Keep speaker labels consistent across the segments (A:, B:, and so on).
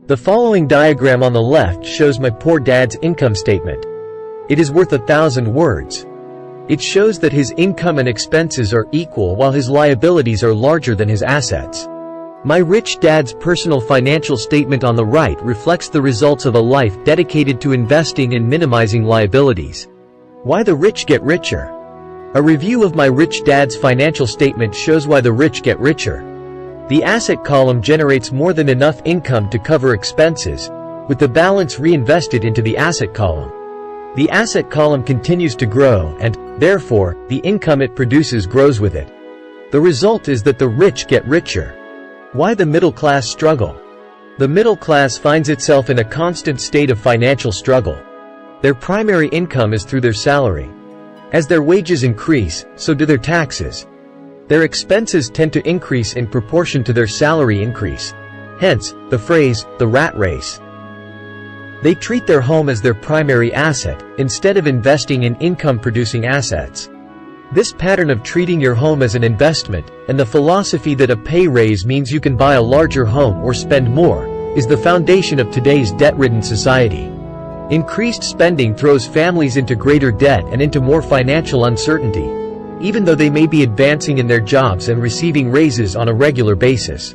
A: The following diagram on the left shows my poor dad's income statement. It is worth 1,000 words. It shows that his income and expenses are equal while his liabilities are larger than his assets. My rich dad's personal financial statement on the right reflects the results of a life dedicated to investing and minimizing liabilities. Why the rich get richer? A review of my rich dad's financial statement shows why the rich get richer. The asset column generates more than enough income to cover expenses, with the balance reinvested into the asset column. The asset column continues to grow and, therefore, the income it produces grows with it. The result is that the rich get richer. Why the middle class struggle? The middle class finds itself in a constant state of financial struggle. Their primary income is through their salary. As their wages increase, so do their taxes. Their expenses tend to increase in proportion to their salary increase. Hence, the phrase, the rat race. They treat their home as their primary asset, instead of investing in income-producing assets. This pattern of treating your home as an investment, and the philosophy that a pay raise means you can buy a larger home or spend more, is the foundation of today's debt-ridden society. Increased spending throws families into greater debt and into more financial uncertainty, even though they may be advancing in their jobs and receiving raises on a regular basis.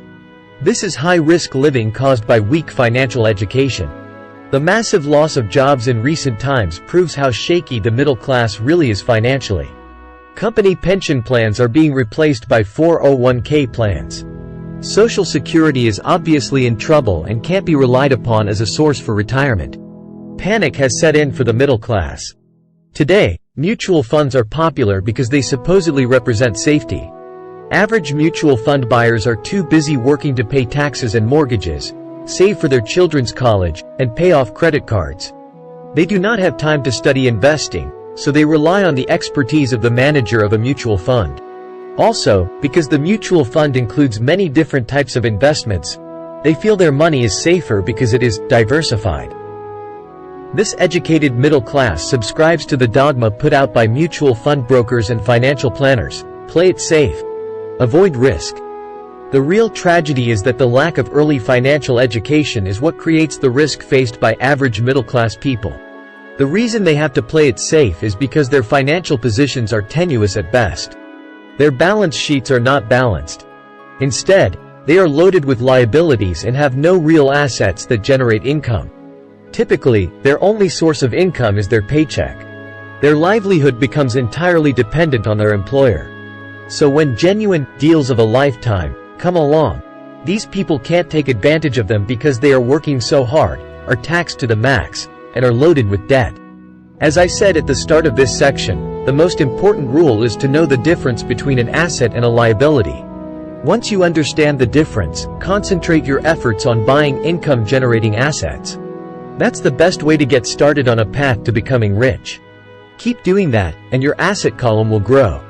A: This is high-risk living caused by weak financial education. The massive loss of jobs in recent times proves how shaky the middle class really is financially. Company pension plans are being replaced by 401k plans. Social Security is obviously in trouble and can't be relied upon as a source for retirement. Panic has set in for the middle class. Today, mutual funds are popular because they supposedly represent safety. Average mutual fund buyers are too busy working to pay taxes and mortgages, save for their children's college, and pay off credit cards. They do not have time to study investing, so they rely on the expertise of the manager of a mutual fund. Also, because the mutual fund includes many different types of investments, they feel their money is safer because it is diversified. This educated middle class subscribes to the dogma put out by mutual fund brokers and financial planners: play it safe. Avoid risk. The real tragedy is that the lack of early financial education is what creates the risk faced by average middle-class people. The reason they have to play it safe is because their financial positions are tenuous at best. Their balance sheets are not balanced. Instead, they are loaded with liabilities and have no real assets that generate income. Typically, their only source of income is their paycheck. Their livelihood becomes entirely dependent on their employer. So when genuine deals of a lifetime come along, these people can't take advantage of them because they are working so hard, are taxed to the max, and are loaded with debt. As I said at the start of this section, the most important rule is to know the difference between an asset and a liability. Once you understand the difference, concentrate your efforts on buying income-generating assets. That's the best way to get started on a path to becoming rich. Keep doing that, and your asset column will grow.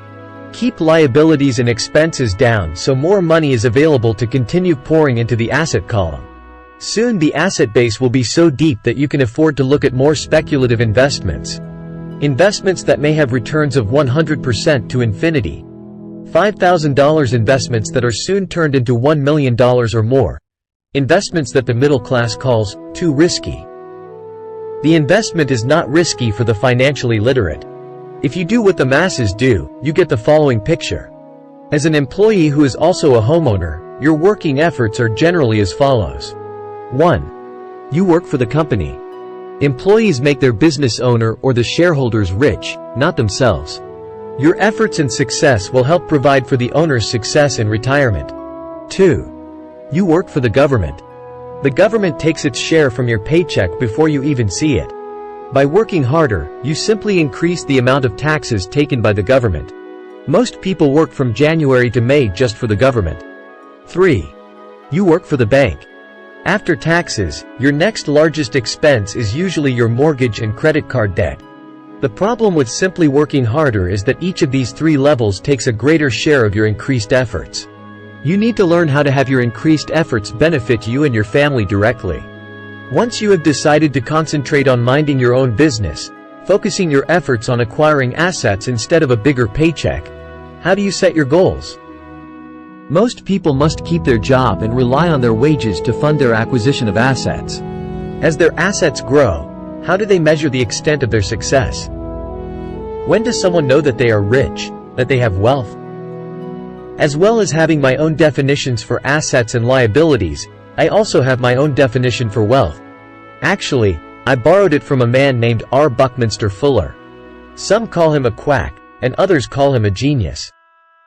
A: Keep liabilities and expenses down so more money is available to continue pouring into the asset column. Soon the asset base will be so deep that you can afford to look at more speculative investments. Investments that may have returns of 100% to infinity. $5,000 investments that are soon turned into $1 million or more. Investments that the middle class calls too risky. The investment is not risky for the financially literate. If you do what the masses do, you get the following picture. As an employee who is also a homeowner, your working efforts are generally as follows. 1. You work for the company. Employees make their business owner or the shareholders rich, not themselves. Your efforts and success will help provide for the owner's success in retirement. 2. You work for the government. The government takes its share from your paycheck before you even see it. By working harder, you simply increase the amount of taxes taken by the government. Most people work from January to May just for the government. 3. You work for the bank. After taxes, your next largest expense is usually your mortgage and credit card debt. The problem with simply working harder is that each of these three levels takes a greater share of your increased efforts. You need to learn how to have your increased efforts benefit you and your family directly. Once you have decided to concentrate on minding your own business, focusing your efforts on acquiring assets instead of a bigger paycheck, how do you set your goals? Most people must keep their job and rely on their wages to fund their acquisition of assets. As their assets grow, how do they measure the extent of their success? When does someone know that they are rich, that they have wealth? As well as having my own definitions for assets and liabilities, I also have my own definition for wealth. Actually, I borrowed it from a man named R. Buckminster Fuller. Some call him a quack, and others call him a genius.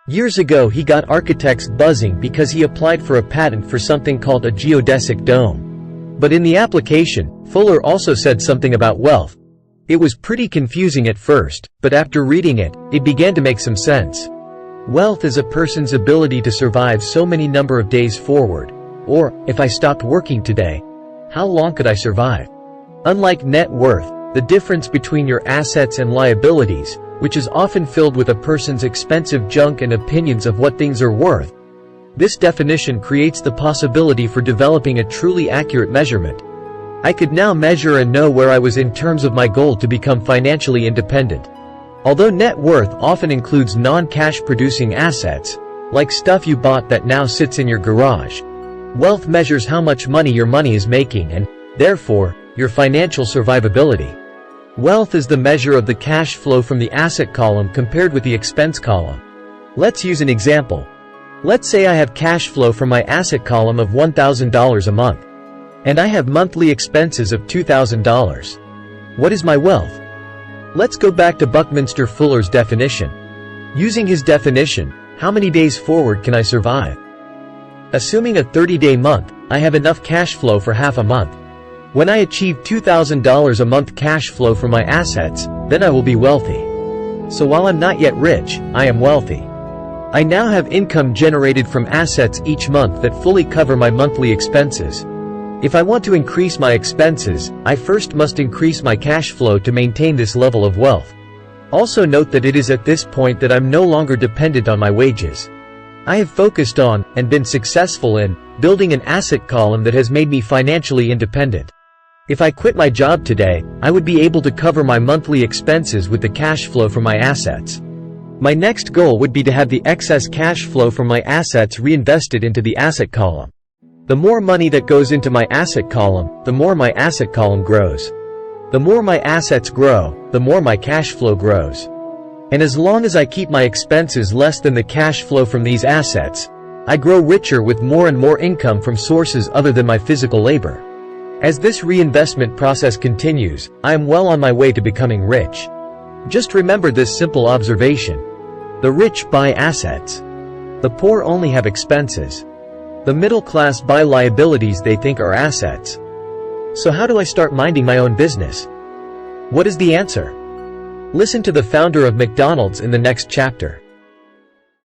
A: Years ago he got architects buzzing because he applied for a patent for something called a geodesic dome. But in the application, Fuller also said something about wealth. It was pretty confusing at first, but after reading it, it began to make some sense. Wealth is a person's ability to survive so many number of days forward. Or, if I stopped working today, how long could I survive? Unlike net worth, the difference between your assets and liabilities, which is often filled with a person's expensive junk and opinions of what things are worth. This definition creates the possibility for developing a truly accurate measurement. I could now measure and know where I was in terms of my goal to become financially independent. Although net worth often includes non-cash producing assets, like stuff you bought that now sits in your garage, wealth measures how much money your money is making and, therefore, your financial survivability. Wealth is the measure of the cash flow from the asset column compared with the expense column. Let's use an example. Let's say I have cash flow from my asset column of $1,000 a month. And I have monthly expenses of $2,000. What is my wealth? Let's go back to Buckminster Fuller's definition. Using his definition, how many days forward can I survive? Assuming a 30-day month, I have enough cash flow for half a month. When I achieve $2,000 a month cash flow from my assets, then I will be wealthy. So while I'm not yet rich, I am wealthy. I now have income generated from assets each month that fully cover my monthly expenses. If I want to increase my expenses, I first must increase my cash flow to maintain this level of wealth. Also note that it is at this point that I'm no longer dependent on my wages. I have focused on, and been successful in, building an asset column that has made me financially independent. If I quit my job today, I would be able to cover my monthly expenses with the cash flow from my assets. My next goal would be to have the excess cash flow from my assets reinvested into the asset column. The more money that goes into my asset column, the more my asset column grows. The more my assets grow, the more my cash flow grows. And as long as I keep my expenses less than the cash flow from these assets, I grow richer with more and more income from sources other than my physical labor. As this reinvestment process continues, I am well on my way to becoming rich. Just remember this simple observation. The rich buy assets. The poor only have expenses. The middle class buy liabilities they think are assets. So how do I start minding my own business? What is the answer? Listen to the founder of McDonald's in the next chapter.